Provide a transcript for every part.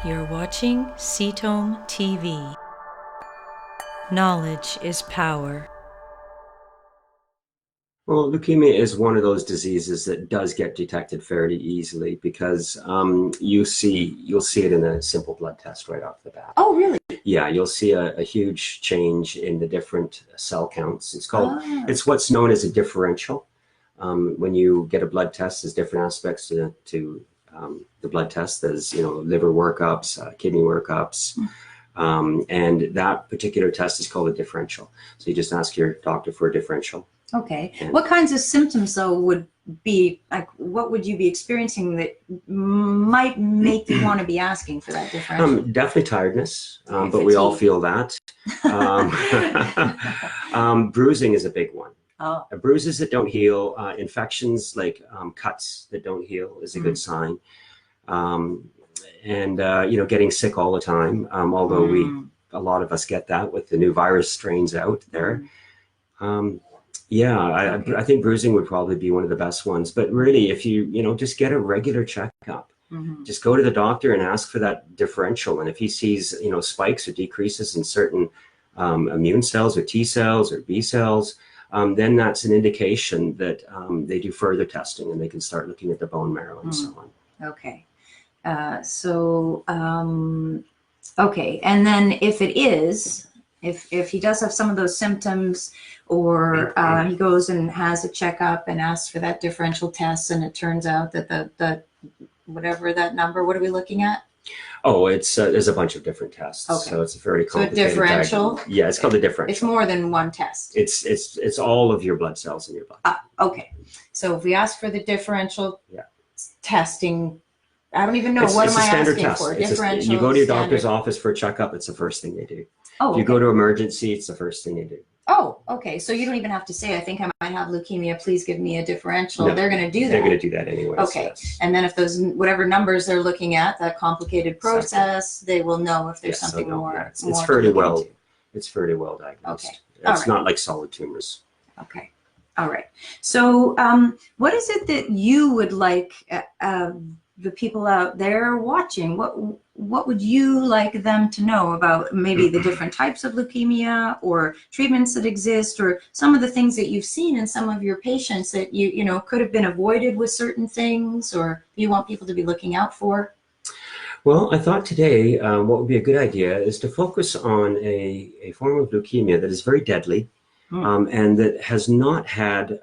You're watching CTOM TV. Knowledge is power. Well, leukemia is one of those diseases that does get detected fairly easily because you'll see it in a simple blood test right off the bat. Oh, really? Yeah, you'll see a huge change in the different cell counts. It's what's known as a differential. When you get a blood test, there's different aspects to the blood test. There's liver workups, kidney workups. And that particular test is called a differential. So you just ask your doctor for a differential. Okay. What kinds of symptoms, though, would be like? What would you be experiencing that might make you want to be asking for that differential? Definitely tiredness, but we all feel that. Bruising is a big one. Oh. Bruises that don't heal, infections like cuts that don't heal is a good sign. And getting sick all the time, although a lot of us get that with the new virus strains out there. I think bruising would probably be one of the best ones. But really, if you just get a regular checkup, just go to the doctor and ask for that differential. And if he sees spikes or decreases in certain immune cells or T cells or B cells, then that's an indication that they do further testing and they can start looking at the bone marrow and so on. Okay. Okay. And then if it is, if he does have some of those symptoms, or he goes and has a checkup and asks for that differential test, and it turns out that the whatever that number, what are we looking at? Oh, there's a bunch of different tests. Okay. So it's a very complicated. So a differential? Yeah, it's called a differential. It's more than one test. It's all of your blood cells in your body. Okay. So if we ask for the differential testing, I don't even know, what am I asking for? Differential. You go to your doctor's office for a checkup, it's the first thing they do. Oh, if you go to emergency, it's the first thing they do. Oh, okay. So you don't even have to say, I think I might have leukemia, please give me a differential. No, they're going to do that. They're going to do that anyway. Okay. Yes. And then if those, whatever numbers they're looking at, that complicated process, they will know if there's something more. Yeah. It's fairly well diagnosed. Okay. It's not like solid tumors. Okay. All right. So what is it that you would like the people out there watching? What would you like them to know about maybe the different types of leukemia or treatments that exist, or some of the things that you've seen in some of your patients that you could have been avoided with certain things, or you want people to be looking out for? Well, I thought today what would be a good idea is to focus on a form of leukemia that is very deadly. And that has not had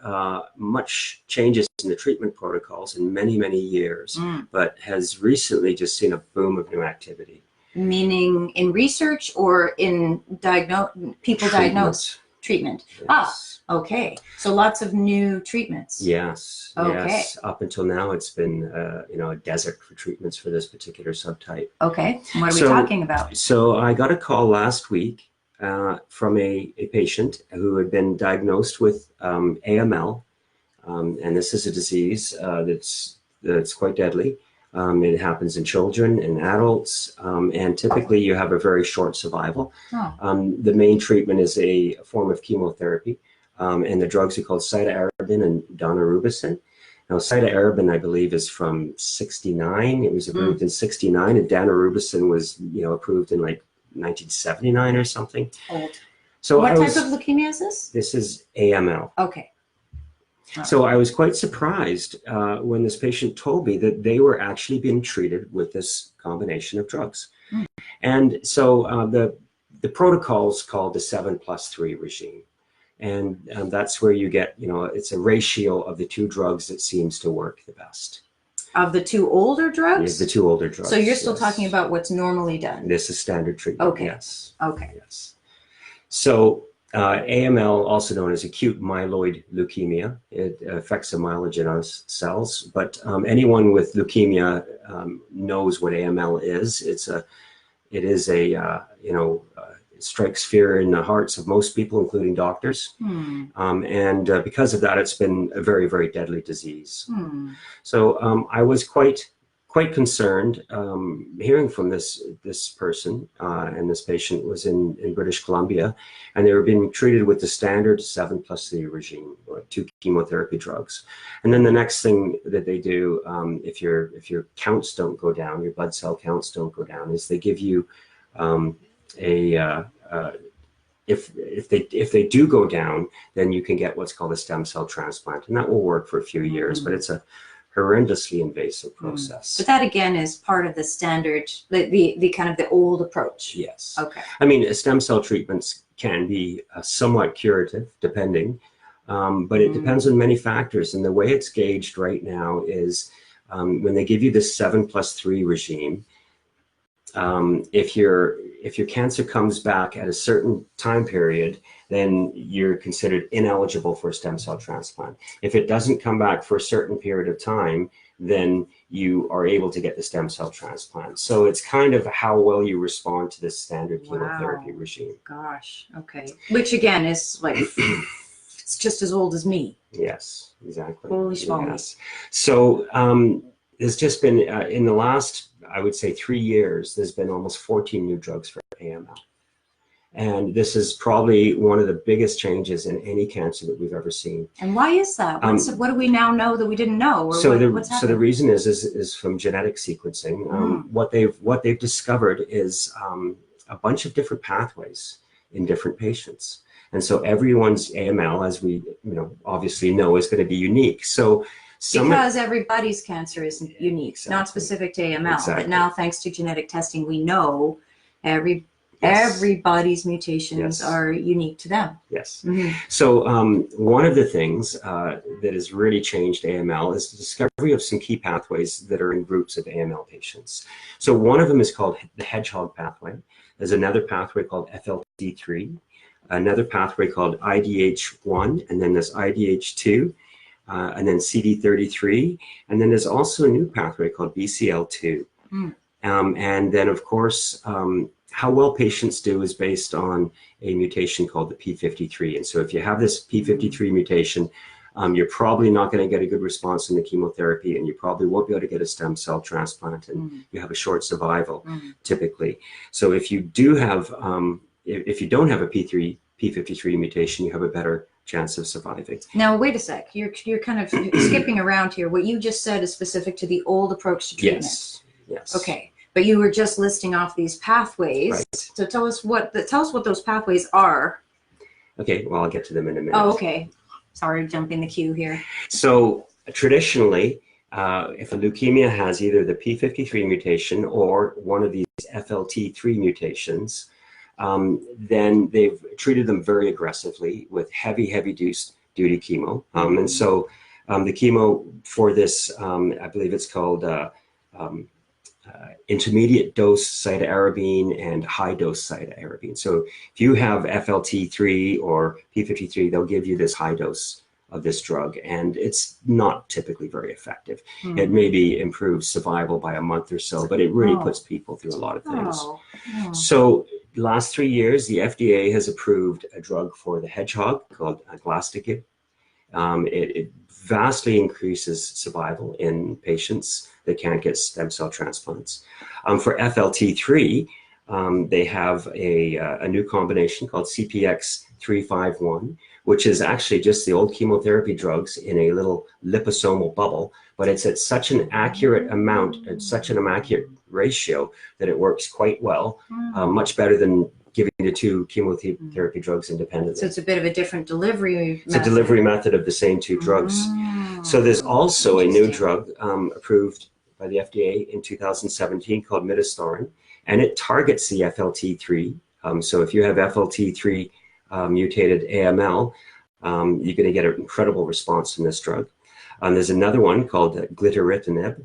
much changes in the treatment protocols in many, many years, but has recently just seen a boom of new activity. Meaning in research or in people diagnosed? Treatment. Yes. Okay. So lots of new treatments. Yes. Okay. Yes. Up until now, it's been a desert for treatments for this particular subtype. Okay. What are we talking about? So I got a call last week from a patient who had been diagnosed with AML, and this is a disease that's quite deadly. It happens in children and adults, and typically you have a very short survival. The main treatment is a form of chemotherapy, and the drugs are called cytarabine and daunorubicin. Now, cytarabine, I believe, is from '69. It was approved in '69, and daunorubicin was approved in like 1979 or something. Old. So what type of leukemia is this? This is AML. Okay. So I was quite surprised when this patient told me that they were actually being treated with this combination of drugs. And so the protocol is called the 7+3 regime. And that's where you get, it's a ratio of the two drugs that seems to work the best. Of the two older drugs? Yes, the two older drugs. So you're still talking about what's normally done? This is standard treatment. Okay. Yes. Okay. Yes. So AML, also known as acute myeloid leukemia, it affects the myelogenous cells. But anyone with leukemia knows what AML is. It strikes fear in the hearts of most people, including doctors. And because of that, it's been a very, very deadly disease. So I was quite quite concerned hearing from this person, and this patient was in British Columbia, and they were being treated with the standard 7+3 regime, or 2 chemotherapy drugs. And then the next thing that they do, if your counts don't go down, your blood cell counts don't go down, is they give you if they do go down, then you can get what's called a stem cell transplant, and that will work for a few years, but it's a horrendously invasive process. But that again is part of the standard, the kind of the old approach. Yes. Okay. I mean, stem cell treatments can be somewhat curative, depending, but it depends on many factors. And the way it's gauged right now is when they give you this 7+3 regime, if your cancer comes back at a certain time period, then you're considered ineligible for a stem cell transplant. If it doesn't come back for a certain period of time, then you are able to get the stem cell transplant. So it's kind of how well you respond to this standard chemotherapy regime. Gosh, okay. Which again is like, it's just as old as me. Yes, exactly. Holy schmoly. Yes. So there's just been, in the last, I would say 3 years, there's been almost 14 new drugs for AML. And this is probably one of the biggest changes in any cancer that we've ever seen. And why is that? What do we now know that we didn't know? Or so what's happening? the reason is from genetic sequencing. What they've discovered is a bunch of different pathways in different patients. And so everyone's AML, as we obviously know, is going to be unique. So because everybody's cancer is unique, Exactly. Not specific to AML. Exactly. But now, thanks to genetic testing, we know everybody's mutations are unique to them. Yes. So one of the things that has really changed AML is the discovery of some key pathways that are in groups of AML patients. So one of them is called the hedgehog pathway. There's another pathway called FLT3, another pathway called IDH1, and then there's IDH2, and then CD33, and then there's also a new pathway called BCL2. And then, of course, how well patients do is based on a mutation called the P53. And so if you have this P53 mutation, you're probably not going to get a good response in the chemotherapy, and you probably won't be able to get a stem cell transplant, and you have a short survival typically. So if you do have, if you don't have a P53 mutation, you have a better chance of surviving. Now, wait a sec. You're kind of skipping around here. What you just said is specific to the old approach to treatment. Yes. Okay. But you were just listing off these pathways. Right. So tell us what those pathways are. Okay, well, I'll get to them in a minute. Oh, okay. Sorry, jumping the queue here. So traditionally, if a leukemia has either the P53 mutation or one of these FLT3 mutations, then they've treated them very aggressively with heavy duty chemo. And so the chemo for this, I believe it's called intermediate dose cytarabine and high dose cytarabine. So if you have FLT3 or P53, they'll give you this high dose of this drug, and it's not typically very effective. It maybe improves survival by a month or so, but it really puts people through a lot of things. So the last 3 years, the FDA has approved a drug for the hedgehog called glastigib. It vastly increases survival in patients that can't get stem cell transplants. For FLT3, they have a new combination called CPX351, which is actually just the old chemotherapy drugs in a little liposomal bubble, but it's at such an accurate amount, at such an accurate ratio that it works quite well, much better than giving the 2 chemotherapy drugs independently. So it's a bit of a different delivery method. It's a delivery method of the same 2 drugs. So there's also a new drug approved by the FDA in 2017 called midostaurin, and it targets the FLT3. So if you have FLT3 mutated AML, you're going to get an incredible response from this drug. There's another one called glitteritinib,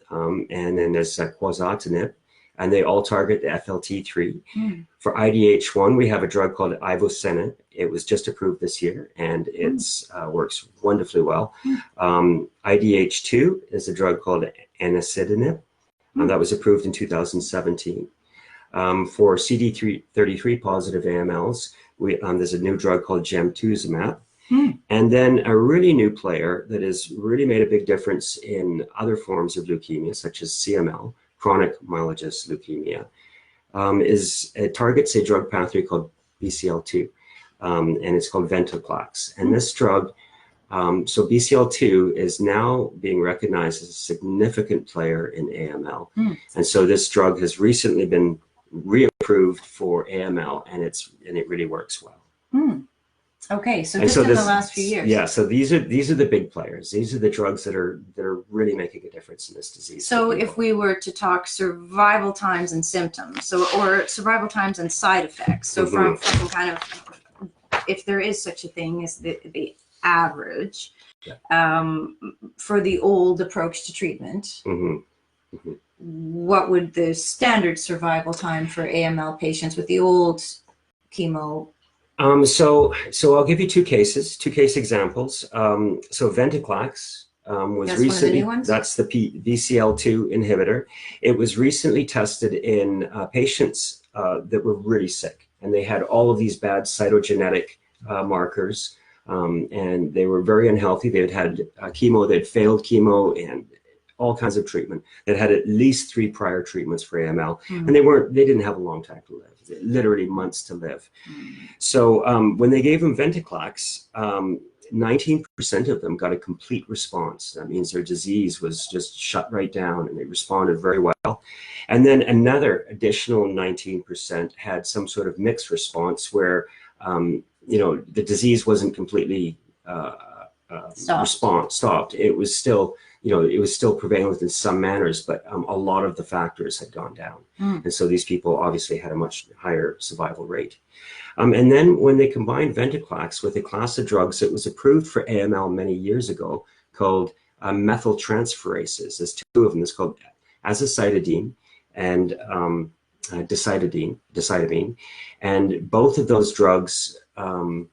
and then there's quizartinib, and they all target the FLT3. For IDH1, we have a drug called ivospemin. It was just approved this year, and it works wonderfully well. IDH2 is a drug called anacetinib, and that was approved in 2017. For CD33 positive AMLs, there's a new drug called gemtuzumab, And then a really new player that has really made a big difference in other forms of leukemia, such as CML, chronic myelogenous leukemia, it targets a drug pathway called BCL2, and it's called Venetoclax. And this drug, so BCL2 is now being recognized as a significant player in AML. And so this drug has recently been reapproved for AML, and it really works well. Okay, so just in the last few years. Yeah, so these are the big players. These are the drugs that are really making a difference in this disease. So if we were to talk survival times and symptoms, or survival times and side effects, so from kind of, if there is such a thing as the average, for the old approach to treatment, what would the standard survival time for AML patients with the old chemo? So I'll give you two case examples. So Venetoclax was That's recently, one of the new ones? that's the BCL2 inhibitor. It was recently tested in patients that were really sick, and they had all of these bad cytogenetic markers, and they were very unhealthy. They had chemo, they'd failed chemo and all kinds of treatment. They'd had at least 3 prior treatments for AML, and they didn't have a long time to live, literally months to live. So when they gave them Venetoclax, 19% of them got a complete response. That means their disease was just shut right down, and they responded very well. And then another additional 19% had some sort of mixed response where the disease wasn't completely stopped. It was still, it was still prevalent in some manners, but a lot of the factors had gone down. And so these people obviously had a much higher survival rate. And then when they combined Venetoclax with a class of drugs that was approved for AML many years ago called methyltransferases, there's 2 of them. It's called azacitidine and decitabine. And both of those drugs are,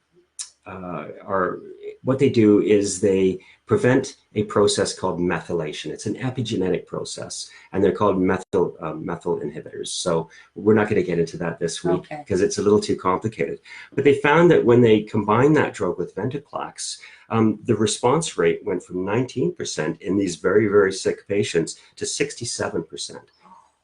what they do is they prevent a process called methylation. It's an epigenetic process, and they're called methyl inhibitors. So we're not going to get into that this week because it's a little too complicated. But they found that when they combined that drug with Venetoclax, the response rate went from 19% in these very, very sick patients to 67%.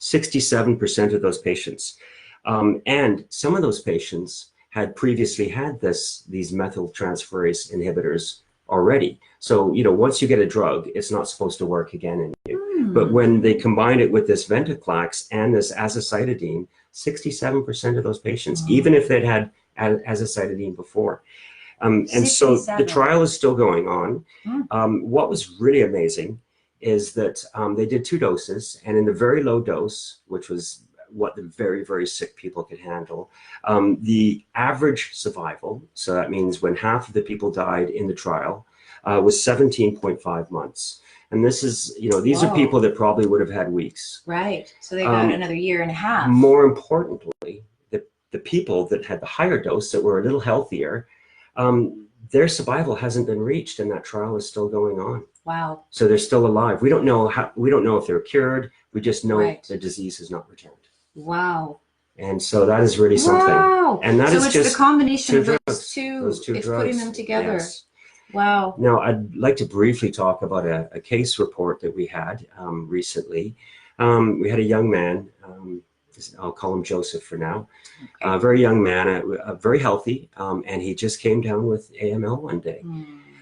67% of those patients. And some of those patients had previously had these methyltransferase inhibitors already. So, once you get a drug, it's not supposed to work again in you. But when they combined it with this Venetoclax and this azacitidine, 67% of those patients, even if they'd had azacitidine before. And so the trial is still going on. What was really amazing is that they did 2 doses, and in the very low dose, which was what the very, very sick people could handle, the average survival, so that means when half of the people died in the trial, was 17.5 months. And this is, these are people that probably would have had weeks. Right. So they got another year and a half. More importantly, the people that had the higher dose that were a little healthier, their survival hasn't been reached, and that trial is still going on. Wow. So they're still alive. We don't know if they're cured. We just know the disease has not returned. Wow. And so that is really something. Wow. And that is it's just the combination of those two it's drugs. putting them together. Yes. Wow. Now, I'd like to briefly talk about a case report that we had recently. We had a young man, I'll call him Joseph for now, a very young man, very healthy, and he just came down with AML one day.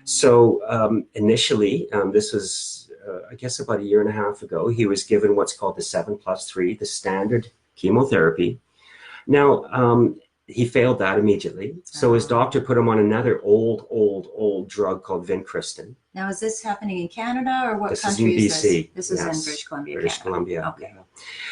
So initially, this was, I guess, about a year and a half ago, he was given what's called the 7+3, the standard chemotherapy. Now, he failed that immediately. So his doctor put him on another old drug called vincristine. Now, is this happening in Canada, or what this country is in BC. This is in British Columbia, British Columbia. Okay. Yeah.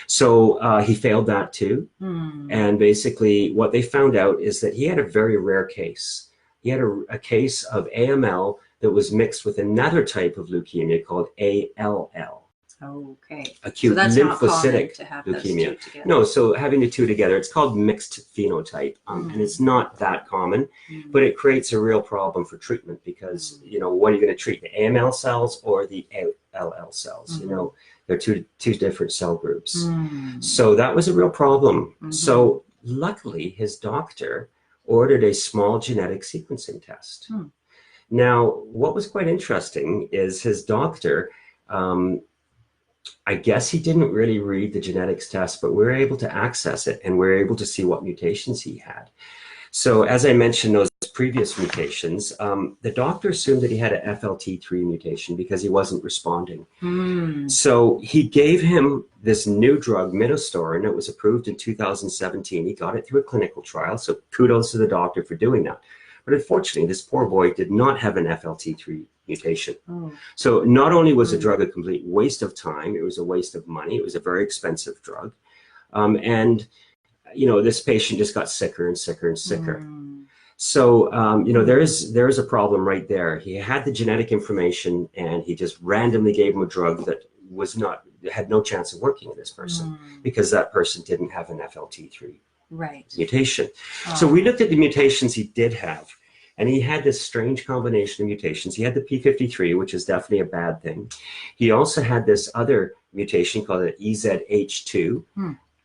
So he failed that too. And basically what they found out is that he had a very rare case. He had a case of AML that was mixed with another type of leukemia called ALL. Okay. Acute so that's lymphocytic to have leukemia. those 2 together. No, so having the 2 together, it's called mixed phenotype, and it's not that common, but it creates a real problem for treatment because what are you going to treat, the AML cells or the ALL cells? They're two different cell groups. So that was a real problem. So luckily, his doctor ordered a small genetic sequencing test. Now, what was quite interesting is his doctor, I guess he didn't really read the genetics test, but we were able to access it and we were able to see what mutations he had. So as I mentioned, those previous mutations, the doctor assumed that he had a FLT3 mutation because he wasn't responding. So he gave him this new drug, midostaurin. It was approved in 2017. He got it through a clinical trial, so kudos to the doctor for doing that. But unfortunately, this poor boy did not have an FLT3 mutation. So not only was the drug a complete waste of time, it was a waste of money, it was a very expensive drug. And you know, this patient just got sicker and sicker and sicker. So, you know, there is a problem right there. He had the genetic information and he just randomly gave him a drug that had no chance of working in this person because that person didn't have an FLT3 mutation. So we looked at the mutations he did have, and he had this strange combination of mutations. He had the P53, which is definitely a bad thing. He also had this other mutation called an EZH2.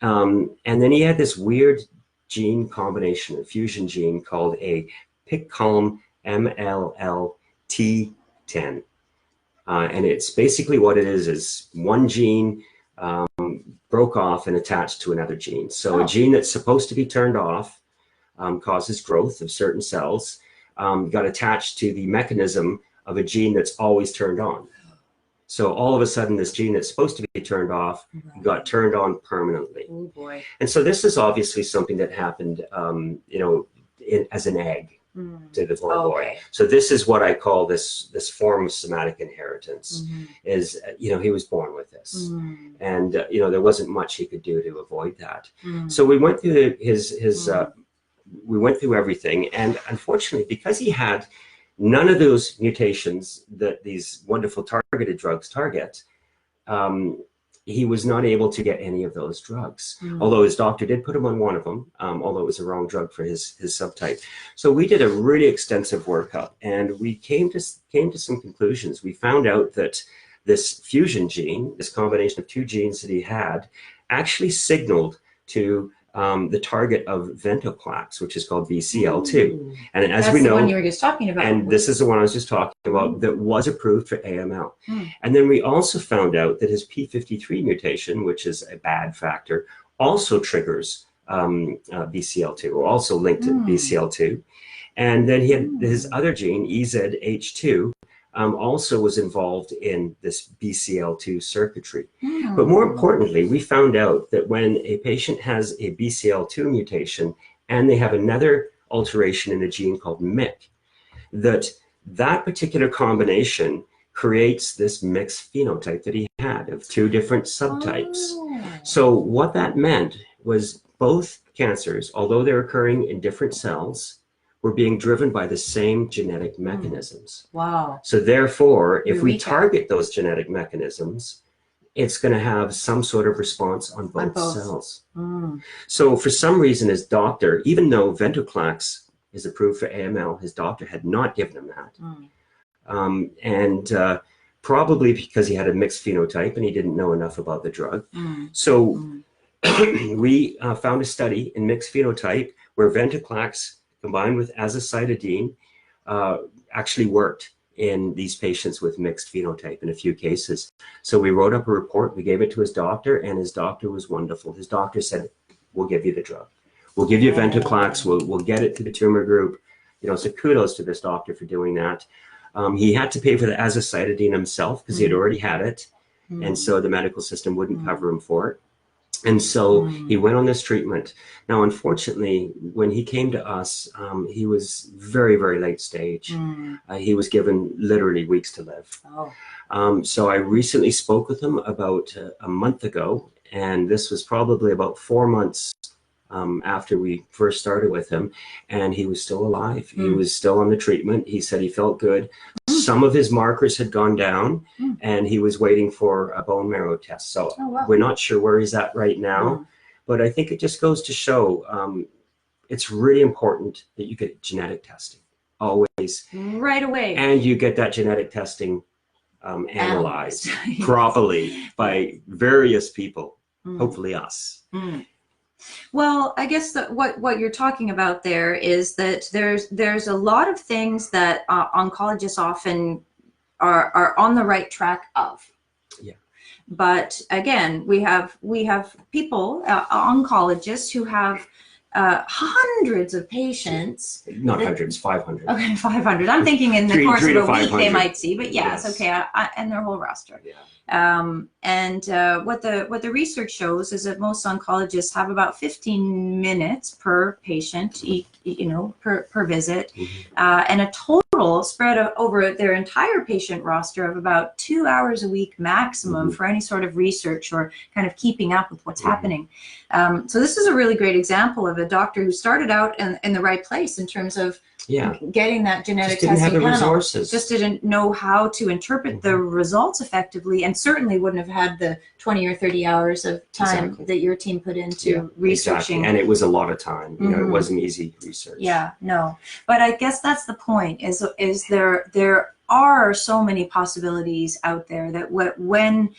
And then he had this weird gene combination, a fusion gene called a PICCOLM MLL-T10. And it's basically what it is one gene broke off and attached to another gene. So a gene that's supposed to be turned off causes growth of certain cells, got attached to the mechanism of a gene that's always turned on. So all of a sudden, this gene that's supposed to be turned off got turned on permanently. Oh boy! And so this is obviously something that happened, you know, as an egg to the poor boy. So this is what I call this form of somatic inheritance. Is you know, he was born with this, and you know, there wasn't much he could do to avoid that. So we went through we went through everything, and unfortunately, because he had none of those mutations that these wonderful targeted drugs target, he was not able to get any of those drugs. Although his doctor did put him on one of them, although it was the wrong drug for his subtype. So we did a really extensive workup, and we came to some conclusions. We found out that this fusion gene, this combination of two genes that he had, actually signaled to the target of ventoplax, which is called BCL2. And as we know, the one you were just talking about. And this is the one I was just talking about that was approved for AML. And then we also found out that his P53 mutation, which is a bad factor, also triggers BCL2, or also linked to BCL2. And then he had his other gene, EZH2, also was involved in this BCL2 circuitry. But more importantly, we found out that when a patient has a BCL2 mutation and they have another alteration in a gene called MYC, that particular combination creates this mixed phenotype that he had of two different subtypes. So what that meant was both cancers, although they're occurring in different cells, were being driven by the same genetic mechanisms. So therefore, if we target those genetic mechanisms, it's going to have some sort of response on both cells. So for some reason, his doctor, even though ventoplax is approved for AML, his doctor had not given him that. Probably because he had a mixed phenotype and he didn't know enough about the drug. So we found a study in mixed phenotype where ventoplax combined with azacitidine actually worked in these patients with mixed phenotype in a few cases. So we wrote up a report, we gave it to his doctor, and his doctor was wonderful. His doctor said, we'll give you the drug. We'll give you ventoplax, we'll get it to the tumor group. You know, so kudos to this doctor for doing that. He had to pay for the azacitidine himself because he had already had it. And so the medical system wouldn't cover him for it. And so he went on this treatment. Now, unfortunately, when he came to us, he was very, very late stage. He was given literally weeks to live. So I recently spoke with him about a month ago, and this was probably about 4 months after we first started with him, and he was still alive. He was still on the treatment. He said he felt good. Some of his markers had gone down, and he was waiting for a bone marrow test. So we're not sure where he's at right now, but I think it just goes to show it's really important that you get genetic testing always right away, and you get that genetic testing analyzed properly by various people, hopefully us. Well, I guess that what you're talking about there is that there's a lot of things that oncologists often are on the right track of. Yeah. But again, we have people, oncologists, who have hundreds of patients. Not hundreds, 500. Okay, 500. I'm thinking in the course of a week they might see, but yes, okay, and their whole roster. Yeah. What the research shows is that most oncologists have about 15 minutes per patient, per visit, and a total spread over their entire patient roster of about 2 hours a week maximum for any sort of research or kind of keeping up with what's happening. So this is a really great example of a doctor who started out in the right place in terms of getting that genetic testing have the panel. resources. Just didn't know how to interpret the results effectively, and certainly wouldn't have had the 20 or 30 hours of time that your team put into researching. Exactly. And it was a lot of time. It wasn't easy research. Yeah, no. But I guess that's the point, is there are so many possibilities out there that when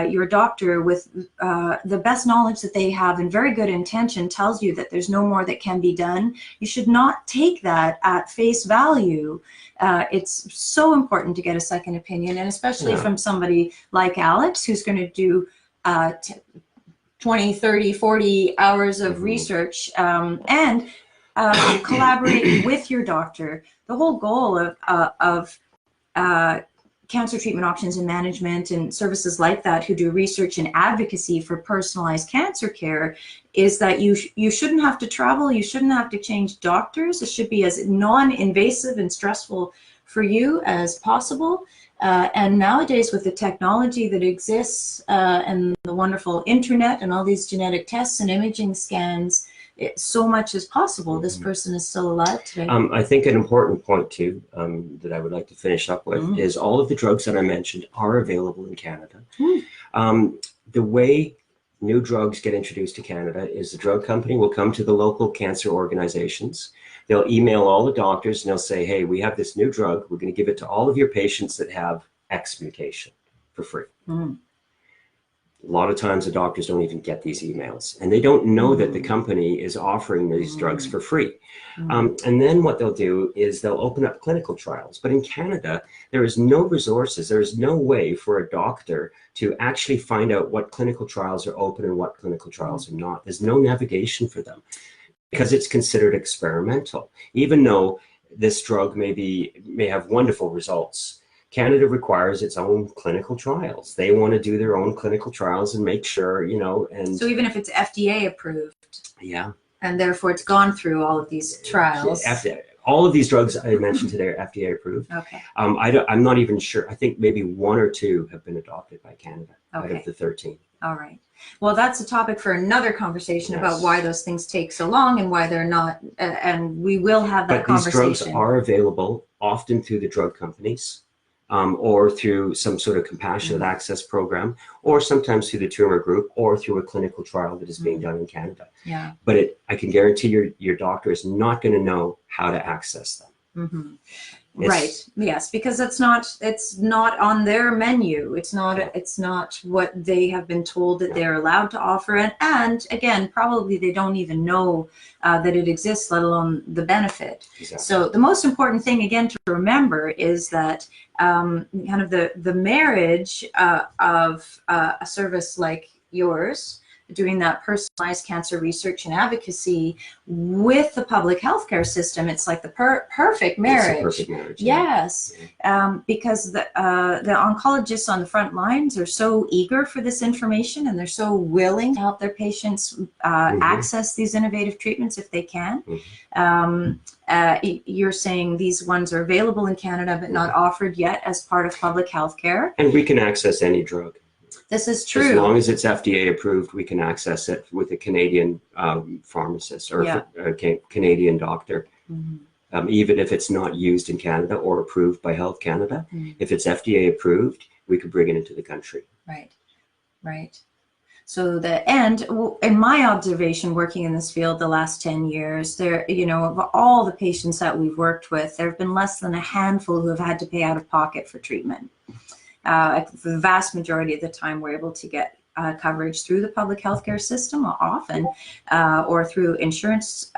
your doctor, with the best knowledge that they have and very good intention, tells you that there's no more that can be done, you should not take that at face value. It's so important to get a second opinion, and especially from somebody like Alex, who's going to do 20, 30, 40 hours of research and collaborate with your doctor. The whole goal of cancer treatment options and management and services like that who do research and advocacy for personalized cancer care is that you shouldn't have to travel, you shouldn't have to change doctors. It should be as non-invasive and stressful for you as possible. And nowadays, with the technology that exists and the wonderful internet and all these genetic tests and imaging scans, so much is possible. This person is still alive today. I think an important point too that I would like to finish up with is all of the drugs that I mentioned are available in Canada. The way new drugs get introduced to Canada is the drug company will come to the local cancer organizations. They'll email all the doctors and they'll say, hey, we have this new drug. We're going to give it to all of your patients that have X mutation for free. A lot of times the doctors don't even get these emails, and they don't know that the company is offering these drugs for free. And then what they'll do is they'll open up clinical trials. But in Canada, there is no resources. There is no way for a doctor to actually find out what clinical trials are open and what clinical trials are not. There's no navigation for them because it's considered experimental. Even though this drug may have wonderful results, Canada requires its own clinical trials. They want to do their own clinical trials and make sure, and so even if it's FDA approved, and therefore it's gone through all of these trials. All of these drugs I mentioned today are FDA approved. Okay. I'm not even sure. I think maybe 1 or 2 have been adopted by Canada out of the 13. All right. Well, that's a topic for another conversation about why those things take so long and why they're not. And we will have that conversation. These drugs are available often through the drug companies. Or through some sort of compassionate access program, or sometimes through the tumor group, or through a clinical trial that is being done in Canada. Yeah. But I can guarantee your doctor is not going to know how to access them. Right. Yes, because it's not on their menu. It's not what they have been told that they're allowed to offer. And again, probably they don't even know that it exists, let alone the benefit. Exactly. So the most important thing, again, to remember is that kind of the marriage of a service like yours, doing that personalized cancer research and advocacy with the public healthcare system, it's like the perfect marriage. It's a perfect marriage. Yes, because the oncologists on the front lines are so eager for this information, and they're so willing to help their patients access these innovative treatments if they can. You're saying these ones are available in Canada but not offered yet as part of public healthcare. And we can access any drug. This is true. As long as it's FDA approved, we can access it with a Canadian pharmacist or a Canadian doctor. Even if it's not used in Canada or approved by Health Canada, if it's FDA approved, we could bring it into the country. Right, right. So in my observation, working in this field the last 10 years, of all the patients that we've worked with, there have been less than a handful who have had to pay out of pocket for treatment. The vast majority of the time, we're able to get coverage through the public healthcare system often, or through insurance,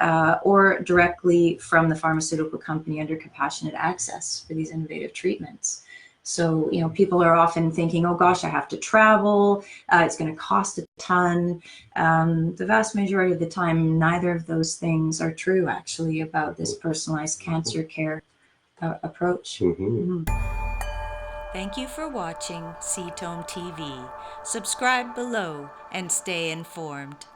or directly from the pharmaceutical company under compassionate access for these innovative treatments. So, people are often thinking, oh gosh, I have to travel, it's going to cost a ton. The vast majority of the time, neither of those things are true, actually, about this personalized cancer care approach. Mm-hmm. Thank you for watching Ketome TV. Subscribe below and stay informed.